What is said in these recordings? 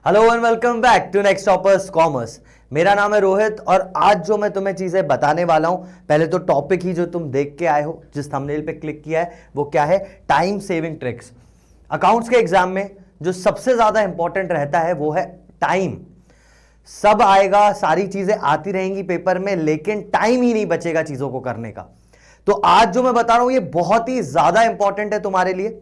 Hello and welcome back to Next Toppers commerce. मेरा नाम है रोहित और आज जो मैं तुम्हें चीजें बताने वाला हूं, पहले तो टॉपिक ही जो तुम देख के आए हो, जिस थंबनेल पे क्लिक किया है, वो क्या है? Time saving tricks. अकाउंट्स के एग्जाम में जो सबसे ज्यादा इंपॉर्टेंट रहता है वो है टाइम। सब आएगा, सारी चीजें आती रहेंगी पेपर में, लेकिन टाइम ही नहीं बचेगा चीजों को करने का। तो आज जो मैं बता रहा हूं ये बहुत ही ज्यादा इंपॉर्टेंट है तुम्हारे लिए।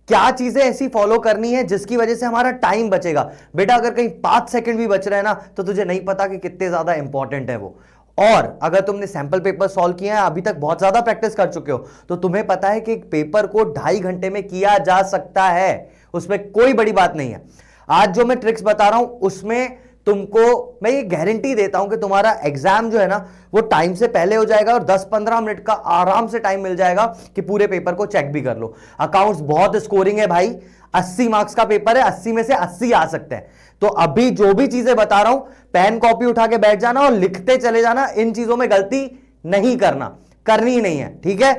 क्या चीजें ऐसी फॉलो करनी है जिसकी वजह से हमारा टाइम बचेगा। बेटा अगर कहीं 5 सेकंड भी बच रहे हैं ना, तो तुझे नहीं पता कि कितने ज्यादा इंपॉर्टेंट है वो। और अगर तुमने सैंपल पेपर सॉल्व किया है, अभी तक बहुत ज्यादा प्रैक्टिस कर चुके हो, तो तुम्हें पता है कि एक पेपर को 2.5 घंटे में किया जा सकता है, उसमें कोई बड़ी बात नहीं है। आज जो मैं ट्रिक्स बता रहा हूं उसमें तुमको मैं ये गारंटी देता हूं कि तुम्हारा एग्जाम जो है ना वो टाइम से पहले हो जाएगा और 10-15 मिनट का आराम से टाइम मिल जाएगा कि पूरे पेपर को चेक भी कर लो। अकाउंट्स बहुत स्कोरिंग है भाई, 80 मार्क्स का पेपर है, 80 में से 80 आ सकते हैं। तो अभी जो भी चीजें बता रहा हूं, पेन कॉपी उठा के बैठ जाना और लिखते चले जाना। इन चीजों में गलती नहीं करना, करनी ही नहीं है, ठीक है?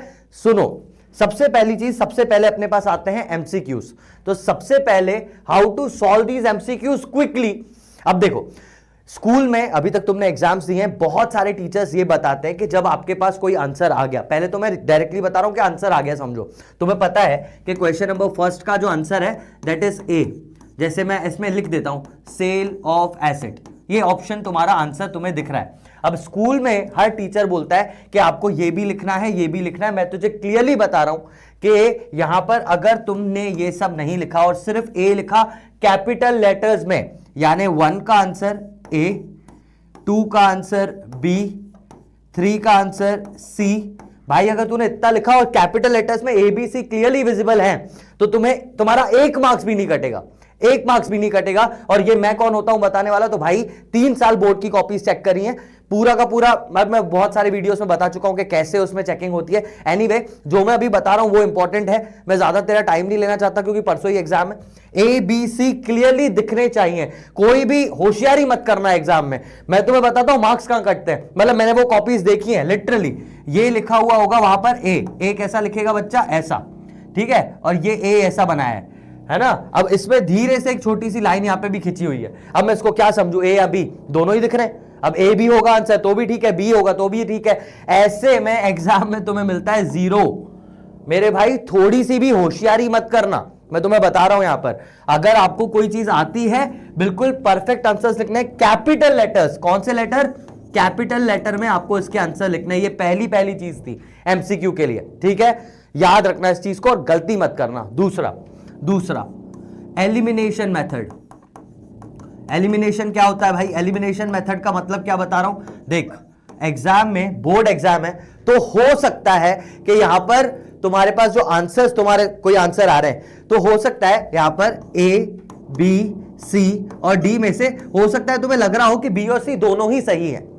सुनो, सबसे पहली चीज, सबसे पहले अपने पास आते हैं एमसीक्यूज। तो सबसे पहले how to solve these MCQs quickly. अब देखो, स्कूल में अभी तक तुमने एग्जाम्स दिए हैं, बहुत सारे टीचर्स ये बताते हैं कि जब आपके पास कोई आंसर आ गया, पहले तो मैं डायरेक्टली बता रहा हूं कि आंसर आ गया समझो। तुम्हें पता है कि क्वेश्चन नंबर फर्स्ट का जो आंसर है दैट इज ए। जैसे मैं इसमें लिख देता हूं सेल ऑफ एसेट, ये ऑप्शन तुम्हारा आंसर तुम्हें दिख रहा है। अब स्कूल में हर टीचर बोलता है कि आपको ये भी लिखना है, ये भी लिखना है। मैं तुझे क्लियरली बता रहा हूं कि यहां पर अगर तुमने ये सब नहीं लिखा और सिर्फ ए लिखा कैपिटल लेटर्स में, यानी 1 का आंसर ए, 2 का आंसर बी, 3 का आंसर सी। भाई अगर तूने इतना लिखा और कैपिटल लेटर्स में A B C clearly visible है, तो तुम्हें तुम्हारा 1 मार्क्स भी नहीं कटेगा, 1 मार्क्स भी नहीं कटेगा। और ये मैं कौन होता हूं बताने वाला? तो भाई 3 साल बोर्ड की कॉपीज चेक करी है, पूरा का पूरा मैं बहुत सारे वीडियोस में बता चुका हूं कि कैसे उसमें चेकिंग होती है। एनीवे, जो मैं अभी बता रहा हूं वो इंपॉर्टेंट है, मैं ज्यादा तेरा टाइम नहीं लेना चाहता क्योंकि परसों ही एग्जाम है। ए बी सी क्लियरली दिखने चाहिए, कोई भी होशियारी मत करना एग्जाम में। मैं तुम्हें बताता हूं मार्क्स कहां कटते हैं, मतलब मैंने वो कॉपीज देखी है, लिटरली ये लिखा हुआ होगा वहां पर ए कैसा लिखेगा बच्चा? ऐसा, ठीक है? और ये ए ऐसा बनाया है ना? अब इसमें धीरे से एक छोटी सी लाइन यहां पे भी खिंची हुई है। अब मैं इसको क्या समझू, ए या बी? दोनों ही दिख रहे हैं। अब ए भी होगा आंसर तो भी ठीक है, बी होगा तो भी ठीक है। ऐसे में एग्जाम में तुम्हें मिलता है 0। मेरे भाई थोड़ी सी भी होशियारी मत करना, मैं तुम्हें बता रहा हूं यहां पर। अगर आपको कोई चीज आती है, बिल्कुल परफेक्ट आंसर्स लिखने, कैपिटल लेटर्स। कौन से लेटर? कैपिटल लेटर में आपको इसके आंसर लिखने। ये पहली चीज थी एमसीक्यू के लिए, ठीक है? याद रखना इस चीज को और गलती मत करना। दूसरा एलिमिनेशन मेथड। एलिमिनेशन क्या होता है भाई? एलिमिनेशन मेथड का मतलब क्या बता रहा हूं, देख एग्जाम में, बोर्ड एग्जाम है, तो हो सकता है कि यहां पर तुम्हारे पास जो आंसर्स, तुम्हारे कोई आंसर आ रहे हैं, तो हो सकता है यहां पर ए बी सी और डी में से हो सकता है तुम्हें लग रहा हो कि बी और सी दोनों ही सही है।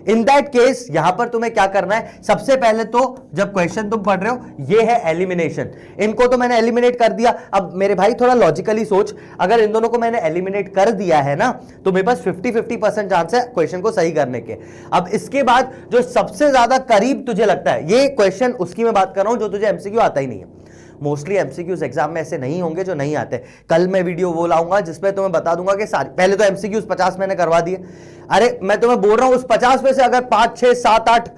इन दैट केस यहां पर तुम्हें क्या करना है? सबसे पहले तो जब क्वेश्चन तुम पढ़ रहे हो, ये है एलिमिनेशन। इनको तो मैंने एलिमिनेट कर दिया। अब मेरे भाई थोड़ा लॉजिकली सोच, अगर इन दोनों को मैंने एलिमिनेट कर दिया है ना, तो मेरे पास 50-50% चांस है क्वेश्चन को सही करने के। अब इसके बाद जो सबसे ज्यादा करीब तुझे लगता है, ये क्वेश्चन उसकी मैं बात कर रहा हूं जो तुझे एमसीक्यू आता ही नहीं है। मोस्टली एमसीक्यूज एग्जाम में ऐसे नहीं होंगे जो नहीं आते। कल मैं वीडियो वो लाऊंगा जिसमें तुम्हें बता दूंगा कि सारी, पहले तो एमसीक्यूज 50 मैंने करवा दिए। अरे मैं तुम्हें बोल रहा हूं उस 50 में से अगर 5, 6, 7, 8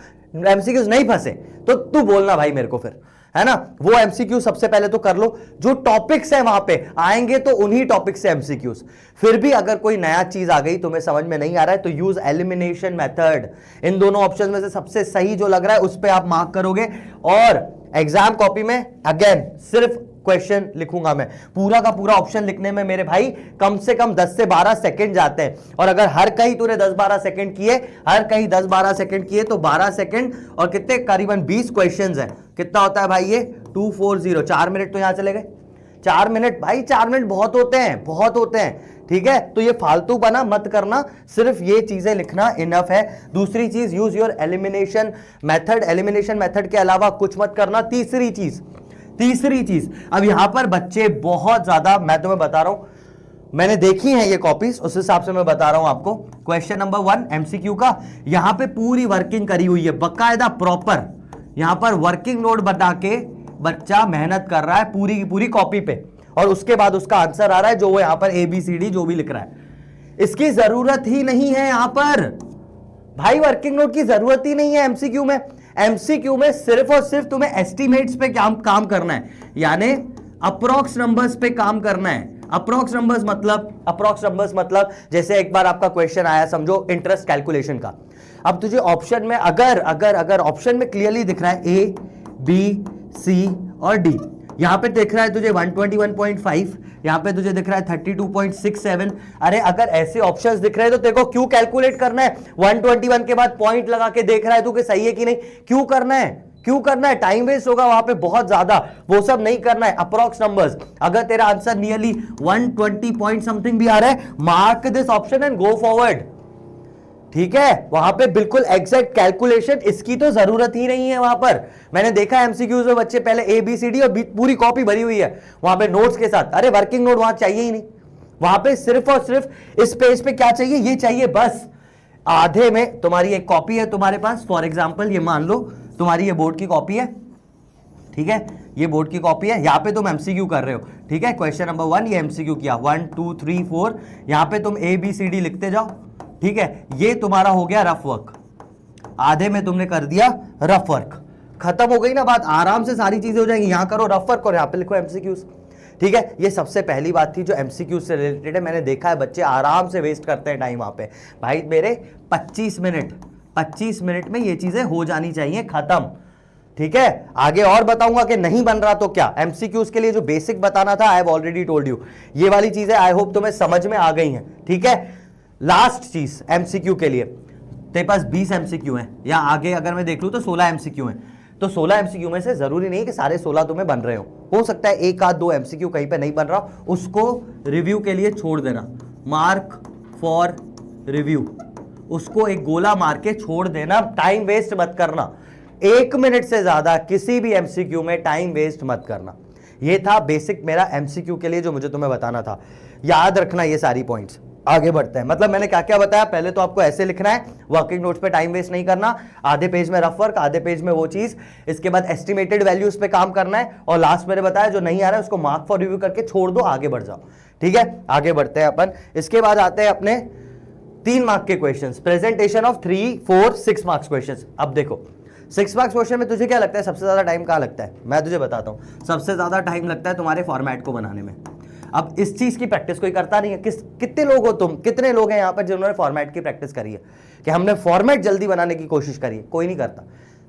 एमसीक्यूज नहीं फंसे तो तू बोलना भाई मेरे को, फिर है ना? वो एमसीक्यू सबसे पहले तो कर लो। जो टॉपिक्स है वहां पे आएंगे तो उन्हीं टॉपिक से एमसीक्यूज। फिर भी अगर कोई नया चीज आ गई, तुम्हें समझ में नहीं आ रहा है, तो यूज एलिमिनेशन मेथड। इन दोनों ऑप्शन में से सबसे सही जो लग रहा है उस पर आप मार्क करोगे। और एग्जाम कॉपी में अगेन सिर्फ क्वेश्चन लिखूंगा मैं, पूरा का पूरा ऑप्शन लिखने में मेरे भाई कम से कम 10 से 12 सेकंड जाते हैं। और अगर हर कहीं तूने 10-12 सेकंड किए, हर कहीं 10-12 सेकंड किए, तो 12 सेकंड और कितने, करीबन 20 क्वेश्चंस हैं। कितना होता है भाई ये? 240, 4 मिनट तो यहां चले गए। 4 मिनट भाई, 4 मिनट बहुत होते हैं, बहुत होते हैं, ठीक है? तो ये फालतू बना मत करना, सिर्फ ये चीजें लिखना इनफ है। दूसरी चीज, use your elimination method. Elimination method के अलावा कुछ मत करना। तीसरी चीज, अब यहां पर बच्चे बहुत ज्यादा, मैं तुम्हें बता रहा हूं, मैंने देखी है ये कॉपीज, उस हिसाब से मैं बता रहा हूं आपको। क्वेश्चन नंबर 1 एमसीक्यू का, यहां पे पूरी वर्किंग करी हुई है, बकायदा प्रॉपर यहां पर वर्किंग नोट बता के बच्चा मेहनत कर रहा है पूरी की पूरी कॉपी पे। और उसके बाद उसका आंसर आ रहा है जो वो यहां पर ABCD जो भी लिख रहा है। इसकी जरूरत ही नहीं है यहां पर भाई, वर्किंग नोट की जरूरत ही नहीं है एमसीक्यू में। एमसीक्यू में सिर्फ और सिर्फ तुम्हें एस्टिमेट्स पे काम करना है, यानी अप्रोक्स नंबर्स पे काम करना है। अप्रोक्स नंबर्स मतलब जैसे एक बार आपका क्वेश्चन आया, समझो इंटरेस्ट कैलकुलेशन का। अब तुझे ऑप्शन में अगर ऑप्शन में क्लियरली दिख रहा है A, B, C और D, यहां पे दिख रहा है तुझे 121.5, यहां पे तुझे दिख रहा है 32.67। अरे अगर ऐसे ऑप्शंस दिख रहे हैं तो तेरे को क्यों कैलकुलेट करना है? 121 के बाद पॉइंट लगा के देख रहा है तू कि सही है कि नहीं, क्यों करना है? टाइम वेस्ट होगा वहां पे बहुत ज्यादा, वो सब नहीं करना है। अप्रॉक्स नंबर्स, अगर तेरा आंसर नियरली 120 पॉइंट समथिंग भी आ रहा है, mark this option and go forward. ठीक है, वहां पे बिल्कुल एग्जैक्ट कैलकुलेशन इसकी तो जरूरत ही नहीं है। वहां पर मैंने देखा एमसीक्यूज में बच्चे पहले ABCD और पूरी कॉपी भरी हुई है वहां पे नोट्स के साथ। अरे वर्किंग नोट वहां चाहिए ही नहीं, वहां पे सिर्फ और सिर्फ इस पेज पे क्या चाहिए, ये चाहिए बस। आधे में तुम्हारी एक कॉपी है तुम्हारे पास, फॉर एग्जाम्पल ये मान लो तुम्हारी ये बोर्ड की कॉपी है, ठीक है, ये बोर्ड की कॉपी है, यहां पे तुम एमसीक्यू कर रहे हो, ठीक है। क्वेश्चन नंबर 1 ये एमसीक्यू किया, 1 2 3 4, यहां पे तुम ABCD लिखते जाओ, ठीक है। ये तुम्हारा हो गया रफ वर्क, आधे में तुमने कर दिया रफ वर्क, खत्म हो गई ना बात, आराम से सारी चीजें हो जाएंगी। यहां करो रफ वर्क और यहां पे लिखो एमसीक्यूज, ठीक है। ये सबसे पहली बात थी जो एमसीक्यू से रिलेटेड है। मैंने देखा है बच्चे आराम से वेस्ट करते हैं टाइम वहां पे। भाई मेरे 25 मिनट में ये चीजें हो जानी चाहिए खत्म, ठीक है। आगे और बताऊंगा कि नहीं बन रहा तो क्या। एमसीक्यूज के लिए जो बेसिक बताना था I have already told you, ये वाली चीजें आई होप तुम्हें समझ में आ गई हैं, ठीक है। लास्ट चीज एमसीक्यू के लिए, तेरे पास 20 एमसीक्यू हैं, या आगे अगर मैं देख लूं तो 16 एमसीक्यू हैं, तो 16 एमसीक्यू में से जरूरी नहीं कि सारे 16 तुम्हें बन रहे हो सकता है एक आध दो एमसीक्यू कहीं पे नहीं बन रहा, उसको रिव्यू के लिए छोड़ देना, मार्क फॉर रिव्यू, उसको एक गोला मार के छोड़ देना, टाइम वेस्ट मत करना। 1 मिनट से ज्यादा किसी भी एमसीक्यू में टाइम वेस्ट मत करना। ये था बेसिक मेरा एमसीक्यू के लिए जो मुझे तुम्हें बताना था, याद रखना ये सारी पॉइंट्स। आगे बढ़ते हैं, मतलब मैंने क्या क्या बताया, पहले तो आपको ऐसे लिखना है, वर्किंग नोट्स पे टाइम वेस्ट नहीं करना, आधे पेज में रफ वर्क, आधे पेज में वो चीज, इसके बाद एस्टिमेटेड वैल्यूज पे काम करना है, और लास्ट मैंने बताया जो नहीं आ रहा है उसको मार्क फॉर रिव्यू करके छोड़ दो, आगे बढ़ जाओ, ठीक है। आगे बढ़ते हैं अपन, इसके बाद आते हैं अपने 3 मार्क के questions, presentation of 3 4 6 marks questions. अब देखो 6 मार्क्स क्वेश्चन में तुझे क्या लगता है सबसे ज्यादा टाइम कहां लगता है? मैं तुझे बताता हूं, सबसे ज्यादा टाइम लगता है तुम्हारे फॉर्मेट को बनाने में। अब इस चीज की प्रैक्टिस कोई करता नहीं है, कितने लोग हो तुम, कितने लोग हैं यहां पर जिन्होंने फॉर्मेट की प्रैक्टिस करी है कि हमने फॉर्मेट जल्दी बनाने की कोशिश करी है? कोई नहीं करता,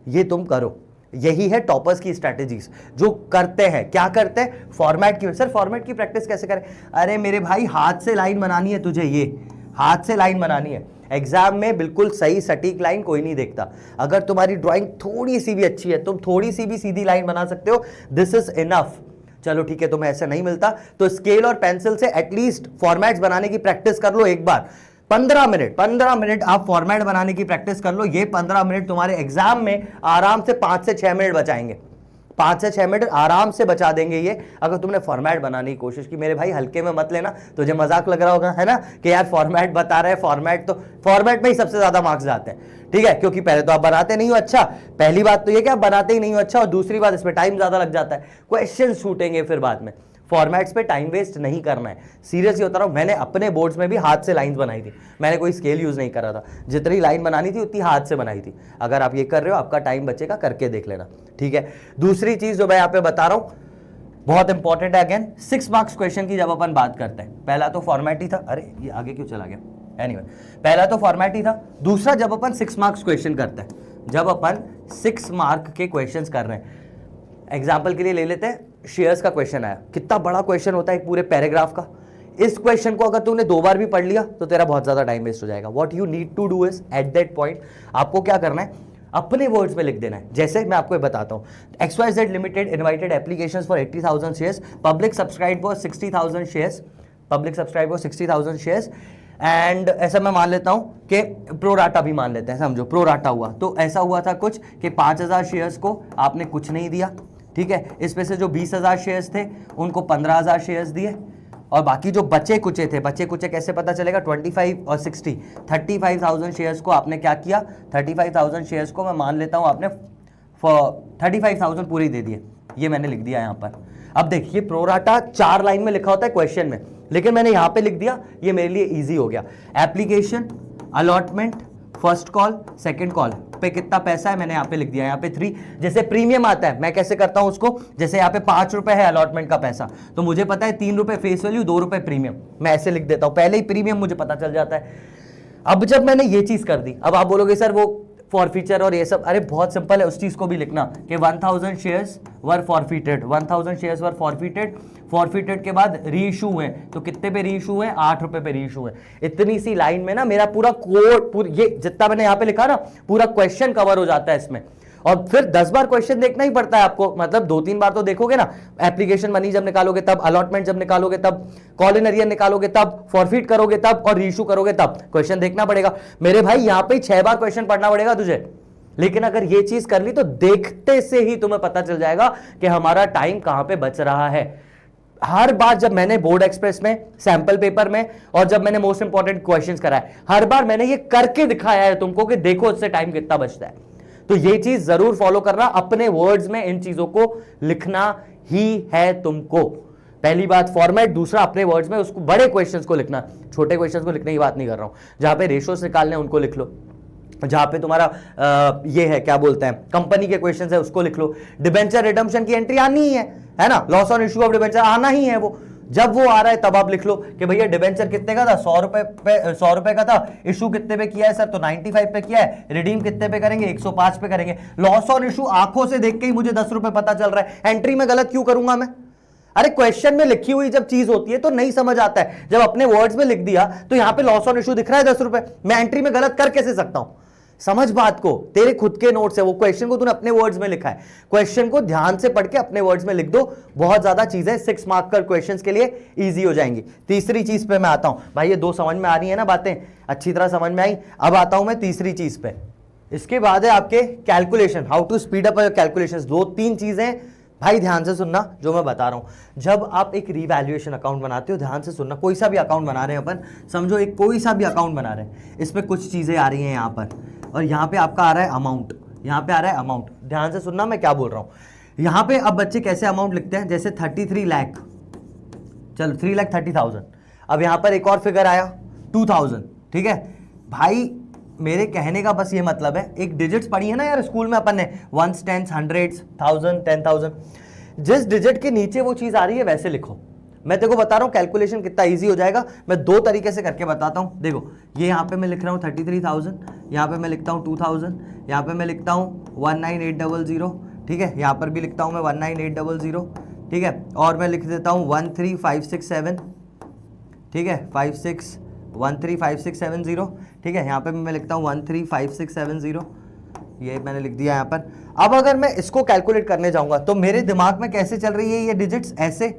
ये तुम करो। यही है टॉपर्स की स्ट्रैटेजीज, जो करते हैं क्या करते हैं, फॉर्मेट की। सर फॉर्मेट की प्रैक्टिस कैसे करें? अरे मेरे भाई हाथ से लाइन बनानी है तुझे, ये हाथ से लाइन बनानी है। एग्जाम में बिल्कुल सही सटीक लाइन कोई नहीं देखता। अगर तुम्हारी ड्राइंग थोड़ी सी भी अच्छी है, तुम थोड़ी सी भी सीधी लाइन बना सकते हो, दिस इज इनफ। चलो ठीक है, तुम्हें ऐसा नहीं मिलता तो स्केल और पेंसिल से एटलीस्ट फॉर्मेट्स बनाने की प्रैक्टिस कर लो एक बार। 15 मिनट आप फॉर्मेट बनाने की प्रैक्टिस कर लो। ये 15 मिनट तुम्हारे एग्जाम में आराम से 5 से 6 मिनट बचाएंगे, 5 से 6 मिनट आराम से बचा देंगे ये, अगर तुमने फॉर्मेट बनाने की कोशिश की। मेरे भाई हल्के में मत लेना, तुझे मजाक लग रहा होगा है ना कि यार फॉर्मेट बता रहे हैं, फॉर्मेट में ही सबसे ज्यादा मार्क्स जाते हैं, ठीक है। क्योंकि पहले तो आप बनाते नहीं हो अच्छा, पहली बात तो ये कि आप बनाते ही नहीं हो अच्छा, और दूसरी बात इसमें टाइम ज्यादा लग जाता है, क्वेश्चन छूटेंगे फिर बाद में। फॉर्मेट्स पे टाइम वेस्ट नहीं करना है, सीरियसली बता रहा हूं। मैंने अपने बोर्ड्स में भी हाथ से लाइंस बनाई थी, मैंने कोई स्केल यूज नहीं करा था, जितनी लाइन बनानी थी उतनी हाथ से बनाई थी। अगर आप ये कर रहे हो आपका टाइम बचेगा, करके देख लेना, ठीक है। दूसरी चीज जो मैं यहाँ पे बता रहा हूं बहुत इंपॉर्टेंट है, अगेन 6 मार्क्स क्वेश्चन की जब अपन बात करते हैं, पहला तो फॉर्मेट ही था, अरे ये आगे क्यों चला गया, एनीवे पहला तो फॉर्मेट ही था। दूसरा जब अपन 6 मार्क्स क्वेश्चन करते हैं, जब अपन 6 मार्क के क्वेश्चंस कर रहे हैं, एग्जाम्पल के लिए ले लेते हैं, शेयर्स का क्वेश्चन आया, कितना बड़ा क्वेश्चन होता है एक पूरे पैराग्राफ का। इस क्वेश्चन को अगर तूने 2 बार भी पढ़ लिया तो तेरा बहुत ज्यादा टाइम वेस्ट हो जाएगा। What you need to do is at that point आपको क्या करना है, अपने वर्ड्स में लिख देना है। जैसे मैं आपको बताता हूं, XYZ limited invited applications for 80,000 shares, public subscribe for 60,000 shares, public subscribe for 60,000 shares, and ऐसा मैं मान लेता हूं कि प्रोराटा भी मान लेते हैं, समझो प्रोराटा हुआ तो ऐसा हुआ था कुछ कि 5,000 शेयर्स को आपने कुछ नहीं दिया, ठीक है। इसमें से जो 20,000 शेयर्स थे उनको 15,000 शेयर्स दिए, और बाकी जो बचे कुचे थे, बचे कुचे कैसे पता चलेगा, 25 और 60 35,000 शेयर्स को आपने क्या किया, 35,000 शेयर्स को मैं मान लेता हूं आपने 35,000 पूरे दे दिए, ये मैंने लिख दिया यहाँ पर। अब देखिए प्रोराटा 4 लाइन में लिखा होता है क्वेश्चन में, लेकिन मैंने यहां पे लिख दिया, ये मेरे लिए इजी हो गया। Application, allotment, first call, second call पे कितना पैसा है मैंने यहाँ पे लिख दिया, यहाँ पे 3। जैसे प्रीमियम आता है, मैं कैसे करता हूं उसको, जैसे यहाँ पे 5 रुपए है अलॉटमेंट का पैसा, तो मुझे पता है 3 रुपए फेस वैल्यू, 2 रुपए प्रीमियम, मैं ऐसे लिख देता हूं, पहले ही प्रीमियम मुझे पता चल जाता है। अब जब मैंने ये चीज कर दी, अब आप बोलोगे सर वो फॉरफीचर और ये सब, अरे बहुत सिंपल है, उस चीज को भी लिखना कि 1000 शेयर्स वर फॉरफीटेड, 1000 शेयर्स वर फॉरफीटेड, फॉरफीटेड के बाद री इशू हुए, तो कितने पे री इशू हुए, 8 रुपए पे री इशू हुए। इतनी सी लाइन में ना मेरा पूरा कोड, ये जितना मैंने यहां पे लिखा ना, पूरा क्वेश्चन कवर हो जाता है इसमें। और फिर 10 बार क्वेश्चन देखना ही पड़ता है आपको, मतलब 2-3 बार तो देखोगे ना, एप्लीकेशन मनी जब निकालोगे तब, अलॉटमेंट जब निकालोगे तब, कॉल इन अरियर निकालोगे तब, फॉरफीट करोगे तब, और रीइशू करोगे तब क्वेश्चन देखना पड़ेगा। मेरे भाई यहां पे 6 बार क्वेश्चन पढ़ना पड़ेगा तुझे, लेकिन अगर ये चीज कर ली तो देखते से ही तुम्हें पता चल जाएगा कि हमारा टाइम कहां पे बच रहा है। हर बार जब मैंने बोर्ड एक्सप्रेस में, सैंपल पेपर में, और जब मैंने मोस्ट इंपॉर्टेंट क्वेश्चंस कराए, हर बार मैंने ये करके दिखाया है तुमको कि देखो इससे टाइम कितना बचता है। तो ये चीज जरूर फॉलो करना, अपने वर्ड्स में इन चीजों को लिखना ही है तुमको। पहली बात फॉर्मेट, दूसरा अपने वर्ड्स में उसको, बड़े क्वेश्चंस को लिखना, छोटे क्वेश्चंस को लिखने की बात नहीं कर रहा हूं। जहां पे रेशियोस निकालने उनको लिख लो, जहां पे तुम्हारा ये है क्या बोलते हैं कंपनी के क्वेश्चंस है उसको लिख लो। डिबेंचर रिडम्पशन की एंट्री आनी ही है ना, loss on issue of debenture आना ही है, वो जब वो आ रहा है तब आप लिख लो कि भैया डिबेंचर कितने का था, 100 रुपए का था, इशू कितने पे किया है सर, तो 95 पे किया है, रिडीम कितने पे करेंगे, 105 पे करेंगे। लॉस ऑन इशू आंखों से देख के ही मुझे 10 रुपए पता चल रहा है, एंट्री में गलत क्यों करूंगा मैं? अरे क्वेश्चन में लिखी हुई जब चीज होती है तो नहीं समझ आता है, जब अपने वर्ड्स में लिख दिया तो यहां पे लॉस ऑन इशू दिख रहा है 10 रुपए, मैं एंट्री में गलत कर कैसे सकता हूं? समझ बात को, तेरे खुद के नोट्स है, वो क्वेश्चन को तूने अपने वर्ड्स में लिखा है, क्वेश्चन को ध्यान से पढ़ के अपने वर्ड्स में लिख दो, बहुत ज्यादा चीजें 6 मार्क कर क्वेश्चंस के लिए इजी हो जाएंगी। तीसरी चीज पे मैं आता हूं, भाई ये 2 समझ में आ रही है ना बातें, अच्छी तरह समझ में आई। अब आता हूं मैं तीसरी चीज पे, इसके बाद है आपके calculation, how to speed up your calculations. 2-3 चीजें भाई ध्यान से सुनना जो मैं बता रहा हूं। जब आप एक रीवैल्यूएशन अकाउंट बनाते हो, ध्यान से सुनना, कोई सा भी अकाउंट बना रहे हैं अपन, समझो एक कोई सा भी अकाउंट बना रहे हैं, इसमें कुछ चीजें आ रही हैं यहां पर, और यहां पे आपका आ रहा है अमाउंट, यहां पे आ रहा है अमाउंट। ध्यान से सुनना मैं क्या बोल रहा हूं। यहां पे अब बच्चे कैसे अमाउंट लिखते हैं, जैसे 33 लाख, चलो 3,30,000। अब यहां पर एक और फिगर आया 2000, ठीक है भाई, मेरे कहने का बस ये मतलब है, एक डिजिट्स पढ़ी है ना यार स्कूल में अपन ने, 1s 10s 100s 1000 10,000, जिस डिजिट के नीचे वो चीज आ रही है वैसे लिखो। मैं तेको बता रहा हूं कैलकुलेशन कितना इजी हो जाएगा, मैं 2 तरीके से करके बताता हूं। देखो ये यहां पे मैं लिख रहा हूं 33,000, यहां पे मैं लिखता हूं 2000, यहां पे मैं लिखता हूं 19800, ठीक है, यहां पर भी लिखता हूं मैं 19800, ठीक है, और मैं लिख देता हूं 13567, ठीक है, 13567 ठीक है, यहाँ पे मैं लिखता हूँ 13567, ये मैंने लिख दिया यहाँ पर। अब अगर मैं इसको कैलकुलेट करने जाऊंगा तो मेरे दिमाग में कैसे चल रही है ये डिजिट्स, ऐसे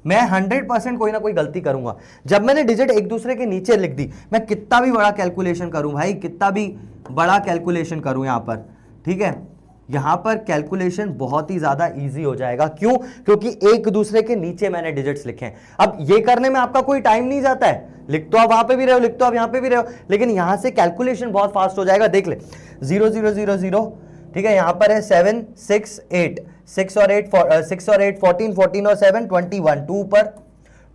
मैं 100% कोई ना कोई गलती करूंगा। जब मैंने डिजिट एक दूसरे के नीचे लिख दी, मैं कितना भी बड़ा कैलकुलेशन करूं भाई, कितना भी बड़ा कैलकुलेशन करूं यहाँ पर, ठीक है, यहां पर कैलकुलेशन बहुत ही ज्यादा इजी हो जाएगा। क्यों? क्योंकि एक दूसरे के नीचे मैंने डिजिट्स लिखे हैं। अब ये करने में आपका कोई टाइम नहीं जाता है, लिख तो आप वहां पे भी रहे हो, लिख तो आप यहां पे भी रहे हो, लेकिन यहां से कैलकुलेशन बहुत फास्ट हो जाएगा। देख ले 0000, ठीक है, यहां पर है 7 6 8, 6 और 8 14, 14 और 7 21, 2 पर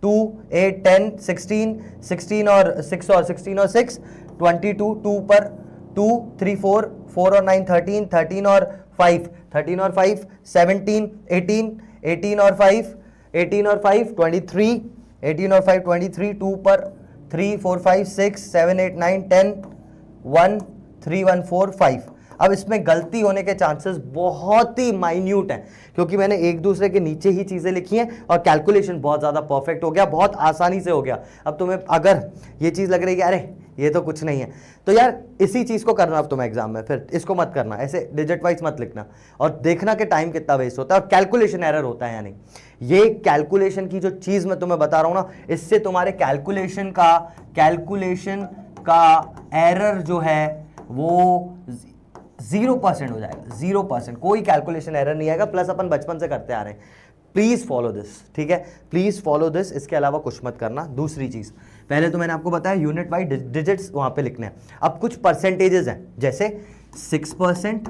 2 8 10 16, 16 और 6 और 16 और 6 22, 2 पर 2 3 4, 4 और 9 13, 13 और 5 13 और 5 17, 18, 18 और 5 18 और 5 23, 18 और 5 23, 2 पर 3 4 5 6 7 8 9 10 1 3 1 4 5। अब इसमें गलती होने के चांसेस बहुत ही माइन्यूट हैं, क्योंकि मैंने एक दूसरे के नीचे ही चीजें लिखी हैं और कैलकुलेशन बहुत ज्यादा परफेक्ट हो गया, बहुत आसानी से हो गया। अब तुम्हें अगर ये चीज लग रही है कि अरे ये तो कुछ नहीं है, तो यार इसी चीज को करना अब तुम्हें एग्जाम में, फिर इसको मत करना, ऐसे डिजिट वाइज मत लिखना और देखना कि टाइम कितना वेस्ट होता है और कैलकुलेशन एरर होता है या नहीं। ये कैलकुलेशन की जो चीज मैं तुम्हें बता रहा हूं ना, इससे तुम्हारे कैलकुलेशन का एरर जो है वो 0% हो जाएगा, 0%, कोई कैलकुलेशन एरर नहीं आएगा। प्लस अपन बचपन से करते आ रहे हैं। प्लीज फॉलो दिस, ठीक है, प्लीज फॉलो दिस, इसके अलावा कुछ मत करना। दूसरी चीज, पहले तो मैंने आपको बताया यूनिट वाइज डिजिट्स वहां पे लिखने हैं। अब कुछ परसेंटेजेस हैं, जैसे 6%,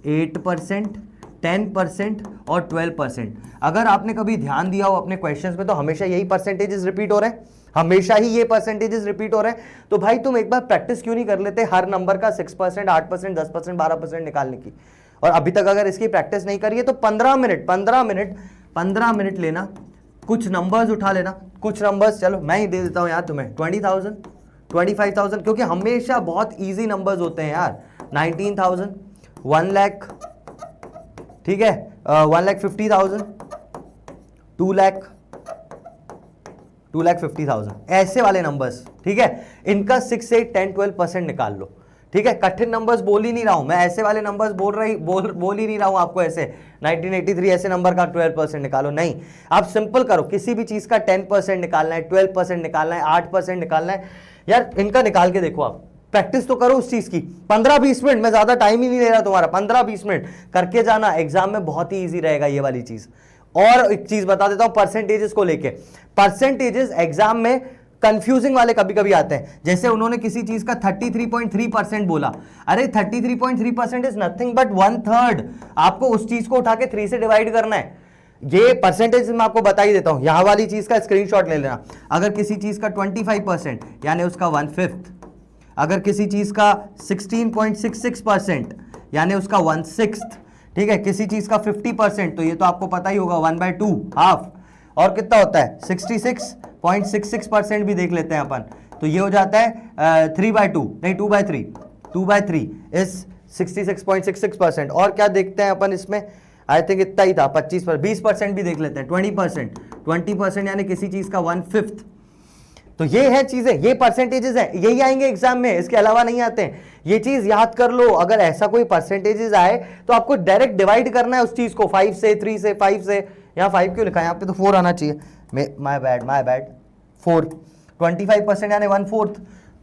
8%, 10% और 12%। अगर आपने कभी ध्यान दिया हो अपने क्वेश्चंस में तो हमेशा यही परसेंटेजेस रिपीट हो रहे हैं, हमेशा ही ये परसेंटेजेस रिपीट हो रहे हैं। तो भाई तुम एक बार प्रैक्टिस क्यों नहीं कर लेते हर नंबर का 6%, 8%, 10%, 12% निकालने की। और अभी तक अगर इसकी प्रैक्टिस नहीं करी है तो 15 मिनट लेना, कुछ नंबर्स उठा लेना, कुछ नंबर्स, चलो मैं ही दे देता हूं यार तुम्हें 20,000, 25,000, क्योंकि हमेशा बहुत इजी नंबर्स होते हैं यार। 19,000, 1 लाख, ठीक है, 1,50,000, 2 लाख, 2,50,000, ऐसे वाले नंबर्स, ठीक है। इनका 6, 8, 10, 12% निकाल लो, ठीक है। कठिन नंबर्स बोल ही नहीं रहा हूं मैं, ऐसे वाले नंबर्स बोल ही नहीं रहा हूं आपको ऐसे 1983 ऐसे नंबर का 12% निकालो, नहीं। आप सिंपल करो, किसी भी चीज का 10% निकालना है, 12% निकालना है, 8% निकालना है, यार इनका निकाल के देखो। आप प्रैक्टिस तो करो उस चीज की 15-20 मिनट, मैं ज्यादा टाइम ही नहीं ले रहा तुम्हारा, 15-20 मिनट करके जाना, एग्जाम में बहुत ही ईजी रहेगा ये वाली चीज। और एक चीज बता देता हूं परसेंटेजेस को लेके, परसेंटेजेस एग्जाम में कंफ्यूजिंग वाले कभी कभी आते हैं। जैसे उन्होंने किसी चीज का 33.3% बोला, अरे 33.3% इज नथिंग बट 1/3। आपको उस चीज को उठा के 3 से डिवाइड करना है। ये परसेंटेज मैं आपको बता ही देता हूं, यहां वाली चीज का स्क्रीनशॉट ले लेना। अगर किसी चीज का 25% यानी उसका 1/5, अगर किसी चीज का 16.66% यानी उसका 1/6, ठीक है। किसी चीज का 50% तो ये तो आपको पता ही होगा 1/2, हाफ। और कितना होता है 66.66% भी देख लेते हैं अपन, तो ये हो जाता है 3/2, नहीं 2/3, 2/3 इज 66.66%। और क्या देखते हैं अपन इसमें, आई थिंक इतना ही था 20% भी देख लेते हैं, 20% यानी किसी चीज का 1/5। तो ये है चीजें, ये परसेंटेजेस हैं, यही आएंगे एग्जाम में, इसके अलावा नहीं आते हैं। ये चीज याद कर लो, अगर ऐसा कोई परसेंटेजेस आए तो आपको डायरेक्ट डिवाइड करना है उस चीज को 5 से, 3 से, 5 से। यहाँ 5 क्यों लिखा है, यहाँ पे तो 4 आना चाहिए, माय बैड 4। 25% यानी 1/4,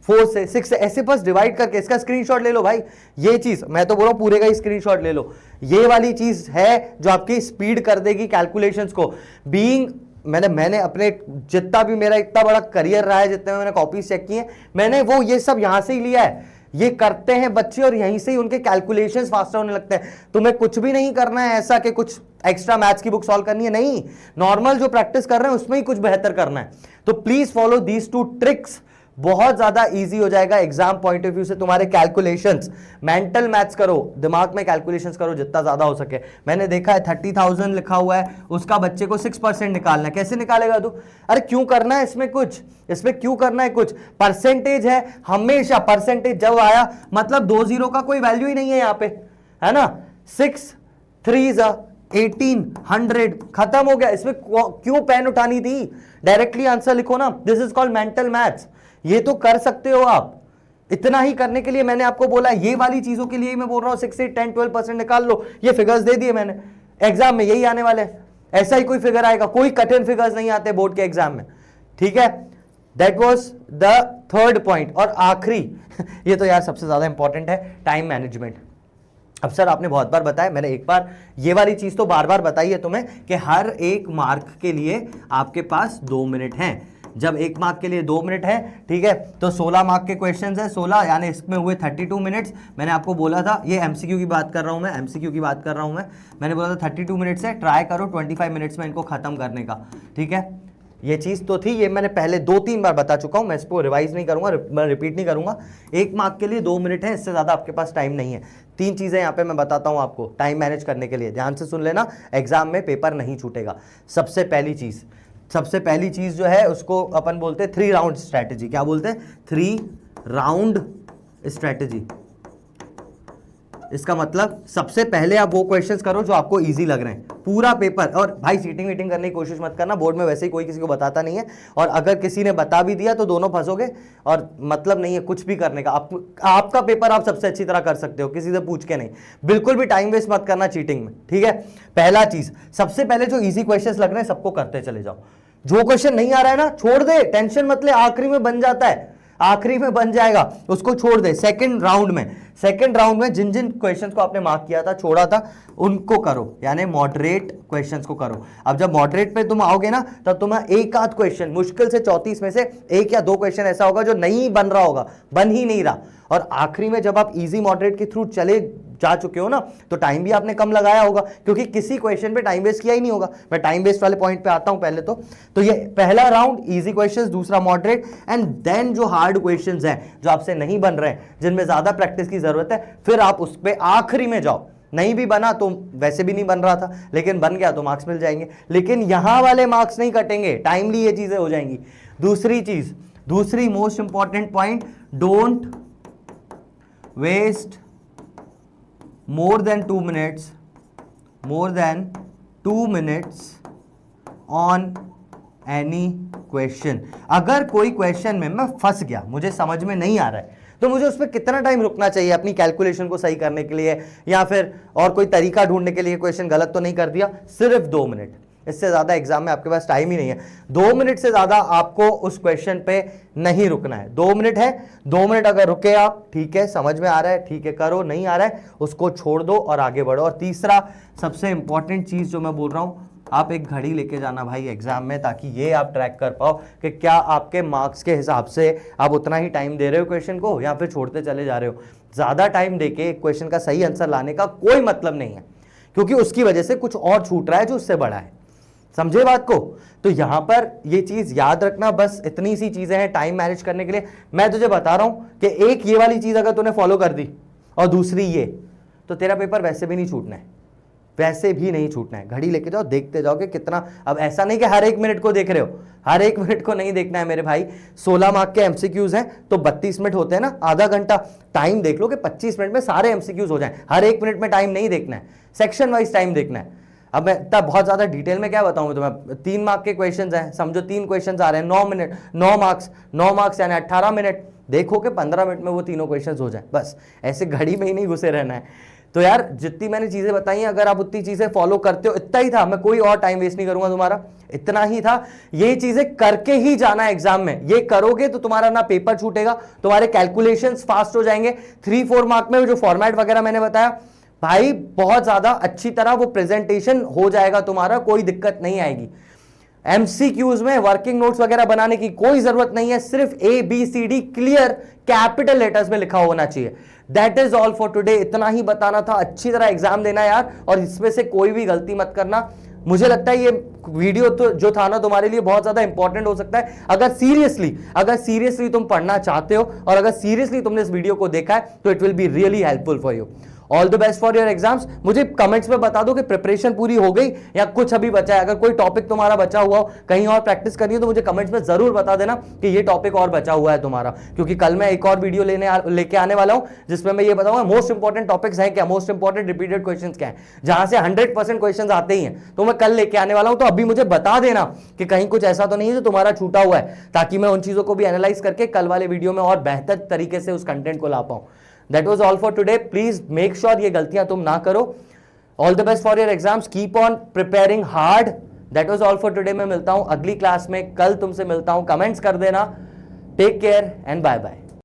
4 से, 6 से, ऐसे बस डिवाइड करके इसका स्क्रीनशॉट ले लो भाई। ये चीज मैं तो बोल रहा हूं पूरे का ही स्क्रीनशॉट ले लो। ये वाली चीज है जो आपकी स्पीड कर देगी कैलकुलेशंस को। बीइंग मैंने अपने जितना भी मेरा इतना बड़ा करियर रहा है, जितने मैंने कॉपीज चेक की है, मैंने वो ये सब यहां से ही लिया है। ये करते हैं बच्चे और यहीं से ही उनके कैलकुलेशंस फास्टर होने लगते हैं। तुम्हें कुछ भी नहीं करना है ऐसा कि कुछ एक्स्ट्रा मैथ्स की बुक सॉल्व करनी है, नहीं, नॉर्मल जो प्रैक्टिस कर रहे हैं उसमें ही कुछ बेहतर करना है। तो प्लीज फॉलो दीज 2 ट्रिक्स, बहुत ज्यादा इजी हो जाएगा एग्जाम पॉइंट ऑफ व्यू से। तुम्हारे कैलकुलेशंस, मेंटल मैथ्स करो, दिमाग में कैलकुलेशंस करो जितना ज्यादा हो सके। मैंने देखा है 30,000 लिखा हुआ है, उसका बच्चे को 6% निकालना है। कैसे निकालेगा तू? अरे क्यों करना है इसमें कुछ, इसमें क्यों करना है कुछ? परसेंटेज है, हमेशा परसेंटेज जब आया मतलब 2 0 का कोई वैल्यू ही नहीं है यहाँ पे, है ना। 6 3 18 100 खत्म हो गया। इसमें क्यों पेन उठानी थी? डायरेक्टली आंसर लिखो ना। This is called mental maths. ये तो कर सकते हो आप। इतना ही करने के लिए मैंने आपको बोला, ये वाली चीजों के लिए मैं बोल रहा हूं 6 से 10 12% निकाल लो। ये फिगर्स दे दिए मैंने, एग्जाम में यही आने वाले, ऐसा ही कोई फिगर आएगा। कोई कठिन फिगर्स नहीं आते बोर्ड के एग्जाम में, ठीक है। That was the 3rd point. और आखिरी ये तो यार सबसे ज्यादा इंपॉर्टेंट है, टाइम मैनेजमेंट। अब सर आपने बहुत बार बताया, मैंने एक बार ये वाली चीज तो बार बार बताई है तुम्हें कि हर एक मार्क के लिए आपके पास 2 मिनट हैं। जब 1 मार्क के लिए 2 मिनट है, ठीक है, तो 16 मार्क के क्वेश्चंस है, 16 यानी इसमें हुए 32 मिनट्स। मैंने आपको बोला था, ये एमसीक्यू की बात कर रहा हूं मैं, एमसीक्यू की बात कर रहा हूं मैंने बोला था 32 मिनट्स है, ट्राई करो 25 मिनट्स में इनको खत्म करने का, ठीक है। ये चीज तो थी, ये मैंने पहले 2-3 बार बता चुका हूं, मैं इसको रिवाइज नहीं करूंगा, मैं रिपीट नहीं करूंगा। 1 मार्क के लिए 2 मिनट है, इससे ज्यादा आपके पास टाइम नहीं है। 3 चीजें यहाँ पे मैं बताता हूं आपको टाइम मैनेज करने के लिए, ध्यान से सुन लेना, एग्जाम में पेपर नहीं छूटेगा। सबसे पहली चीज जो है उसको अपन बोलते हैं 3 राउंड स्ट्रैटेजी। क्या बोलते हैं? 3 राउंड स्ट्रैटेजी। इसका मतलब सबसे पहले आप वो क्वेश्चंस करो जो आपको इजी लग रहे हैं, पूरा पेपर। और भाई चीटिंग वीटिंग करने की कोशिश मत करना, बोर्ड में वैसे ही कोई किसी को बताता नहीं है, और अगर किसी ने बता भी दिया तो दोनों फंसोगे और मतलब नहीं है कुछ भी करने का। आपका पेपर आप सबसे अच्छी तरह कर सकते हो, किसी से पूछ के नहीं। बिल्कुल भी टाइम वेस्ट मत करना चीटिंग में, ठीक है। पहला चीज, सबसे पहले जो इजी क्वेश्चंस लग रहे हैं सबको करते चले जाओ। जो क्वेश्चन नहीं आ रहा है ना छोड़ दे, टेंशन मत ले, आखिरी में बन जाता है, आखिरी में बन जाएगा, उसको छोड़ दे। सेकंड राउंड में जिन जिन क्वेश्चंस को आपने मार्क किया था, छोड़ा था, उनको करो, यानी मॉडरेट क्वेश्चंस को करो। अब जब मॉडरेट पे तुम आओगे ना, तब तुम्हें एक आध क्वेश्चन, मुश्किल से 34 में से 1 या 2 क्वेश्चन ऐसा होगा जो नहीं बन रहा होगा, बन ही नहीं रहा। और आखिरी में जब आप इजी मॉडरेट के थ्रू जा चुके हो ना, तो टाइम भी आपने कम लगाया होगा, क्योंकि किसी क्वेश्चन पे टाइम वेस्ट किया ही नहीं होगा। मैं टाइम वेस्ट वाले पॉइंट पे आता हूं पहले तो ये पहला राउंड इजी क्वेश्चंस, दूसरा मॉडरेट, एंड देन जो हार्ड क्वेश्चंस हैं जो आपसे नहीं बन रहे हैं, जिनमें ज्यादा प्रैक्टिस की जरूरत है, फिर आप उस पे आखिरी में जाओ। नहीं भी बना तो वैसे भी नहीं बन रहा था, लेकिन बन गया तो मार्क्स मिल जाएंगे, लेकिन यहां वाले मार्क्स नहीं कटेंगे, टाइमली ये चीजें हो जाएंगी। दूसरी चीज, दूसरी most important point, don't waste more than 2 minutes on any question। अगर कोई क्वेश्चन में मैं फंस गया, मुझे समझ में नहीं आ रहा है, तो मुझे उस पर कितना टाइम रुकना चाहिए अपनी कैलकुलेशन को सही करने के लिए, या फिर और कोई तरीका ढूंढने के लिए, क्वेश्चन गलत तो नहीं कर दिया। सिर्फ 2 मिनट, इससे ज्यादा एग्जाम में आपके पास टाइम ही नहीं है। 2 मिनट से ज्यादा आपको उस क्वेश्चन पे नहीं रुकना है। 2 मिनट है, 2 मिनट अगर रुके आप, ठीक है, समझ में आ रहा है, ठीक है करो, नहीं आ रहा है उसको छोड़ दो और आगे बढ़ो। और तीसरा सबसे इंपॉर्टेंट चीज जो मैं बोल रहा हूं, आप एक घड़ी लेके जाना भाई एग्जाम में, ताकि ये आप ट्रैक कर पाओ कि क्या आपके मार्क्स के हिसाब से आप उतना ही टाइम दे रहे हो क्वेश्चन को, या फिर छोड़ते चले जा रहे हो। ज्यादा टाइम देके एक क्वेश्चन का सही आंसर लाने का कोई मतलब नहीं है, क्योंकि उसकी वजह से कुछ और छूट रहा है जो उससे बड़ा है। समझे बात को? तो यहां पर ये चीज याद रखना, बस इतनी सी चीजें हैं टाइम मैनेज करने के लिए। मैं तुझे बता रहा हूं कि एक ये वाली चीज अगर तूने फॉलो कर दी और दूसरी ये, तो तेरा पेपर वैसे भी नहीं छूटना है, वैसे भी नहीं छूटना है। घड़ी लेके जाओ, देखते जाओ कि कितना। अब ऐसा नहीं कि हर एक मिनट को देख रहे हो, हर एक मिनट को नहीं देखना है मेरे भाई। 16 मार्क के एमसीक्यूज हैं तो 32 मिनट होते हैं ना, आधा घंटा टाइम देख लो कि 25 मिनट में सारे एमसीक्यूज हो जाएं। हर एक मिनट में टाइम नहीं देखना है, सेक्शन वाइज टाइम देखना है। अब मैं तब बहुत ज्यादा डिटेल में क्या बताऊं तुम्हें। 3 मार्क के क्वेश्चंस हैं, समझो 3 क्वेश्चंस आ रहे हैं, 9 मिनट, 9 मार्क्स यानी 18 मिनट। देखो कि 15 मिनट में वो तीनों क्वेश्चंस हो जाएं, बस। ऐसे घड़ी में ही नहीं घुसे रहना है। तो यार जितनी मैंने चीजें बताई, अगर आप उतनी चीजें फॉलो करते हो, इतना ही था, मैं कोई और टाइम वेस्ट नहीं करूंगा तुम्हारा, इतना ही था। ये चीजें करके ही जाना है एग्जाम में, ये करोगे तो तुम्हारा ना पेपर छूटेगा, तुम्हारे कैलकुलेशंस फास्ट हो जाएंगे। 3-4 मार्क में जो फॉर्मेट वगैरह मैंने बताया भाई, बहुत ज्यादा अच्छी तरह वो प्रेजेंटेशन हो जाएगा तुम्हारा, कोई दिक्कत नहीं आएगी। एमसीक्यूज में वर्किंग नोट्स वगैरह बनाने की कोई जरूरत नहीं है, सिर्फ ABCD क्लियर कैपिटल लेटर्स में लिखा होना चाहिए। That is all for today. इतना ही बताना था, अच्छी तरह एग्जाम देना यार, और इसमें से कोई भी गलती मत करना। मुझे लगता है ये वीडियो तो जो था ना तुम्हारे लिए बहुत ज्यादा इंपॉर्टेंट हो सकता है। अगर सीरियसली तुम पढ़ना चाहते हो और अगर सीरियसली तुमने इस वीडियो को देखा है, तो it will be really helpful for you. All the best for your exams. मुझे कमेंट्स में बता दो कि प्रिपरेशन पूरी हो गई या कुछ अभी बचा है। अगर कोई टॉपिक तुम्हारा बचा हुआ हो, कहीं और प्रैक्टिस करनी हो, तो मुझे कमेंट्स में जरूर बता देना कि ये टॉपिक और बचा हुआ है तुम्हारा, क्योंकि कल मैं एक और वीडियो लेके आने वाला हूं जिसमें मैं ये बताऊंगा मोस्ट इंपॉर्टेंट टॉपिक्स हैं क्या, मोस्ट इंपॉर्टेंट रिपीटेड क्वेश्चंस क्या है, जहां से 100% क्वेश्चंस आते ही हैं। तो मैं कल लेके आने वाला हूं, तो अभी मुझे बता देना कि कहीं कुछ ऐसा तो नहीं है जो तुम्हारा छूटा हुआ है, ताकि मैं उन चीजों को भी एनालाइज करके कल वाले वीडियो में और बेहतर तरीके से उस कंटेंट को ला पाऊं। That was all for today. Please make sure ये गलतियां तुम ना करो। All the best for your exams. Keep on preparing hard. That was all for today. मैं मिलता हूं अगली क्लास में, कल तुमसे मिलता हूं। कमेंट्स कर देना। Take care and bye bye.